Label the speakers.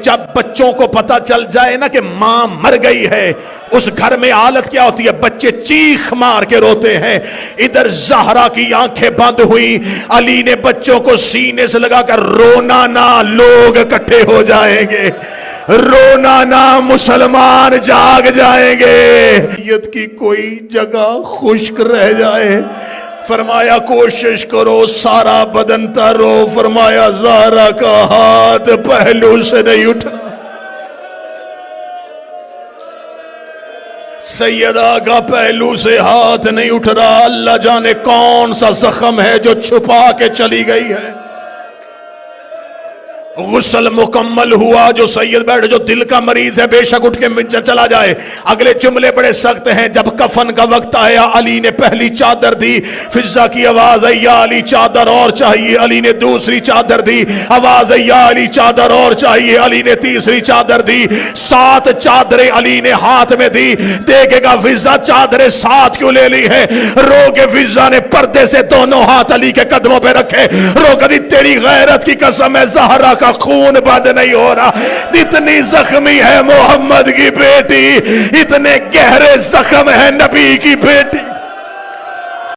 Speaker 1: جب بچوں کو پتہ چل جائے نا کہ ماں مر گئی ہے، اس گھر میں حالت کیا ہوتی ہے؟ بچے چیخ مار کے روتے ہیں۔ ادھر زہرا کی آنکھیں بند ہوئی، علی نے بچوں کو سینے سے لگا کر رونا نہ، لوگ اکٹھے ہو جائیں گے، رونا نہ، مسلمان جاگ جائیں گے، میت کی کوئی جگہ خشک رہ جائے، فرمایا کوشش کرو سارا بدن ترو، فرمایا زہرا کا ہاتھ پہلو سے نہیں اٹھا، سیدہ کا پہلو سے ہاتھ نہیں اٹھ رہا۔ اللہ جانے کون سا زخم ہے جو چھپا کے چلی گئی ہے۔ غسل مکمل ہوا، جو سید بیٹھے جو دل کا مریض ہے بے شک اٹھ کے چلا جائے۔ اگلے جملے بڑے سخت ہیں۔ جب کفن کا وقت آیا، علی نے پہلی چادر دی، فضا کی آواز آئی یا علی چادر اور چاہیے، علی نے دوسری چادر دی، آواز آئی یا علی چادر اور چاہیے، علی نے تیسری چادر دی، 7 چادریں علی نے ہاتھ میں دی۔ دیکھے گا فضا چادریں 7 کیوں لے لی ہے؟ رو کے فضا نے پردے سے دونوں ہاتھ علی کے قدموں پہ رکھے، رو کہ تیری غیرت کی قسم ہے زہرا کا خون بند نہیں ہو رہا، اتنی زخمی ہے محمد کی بیٹی، اتنے گہرے زخم ہے نبی کی بیٹی۔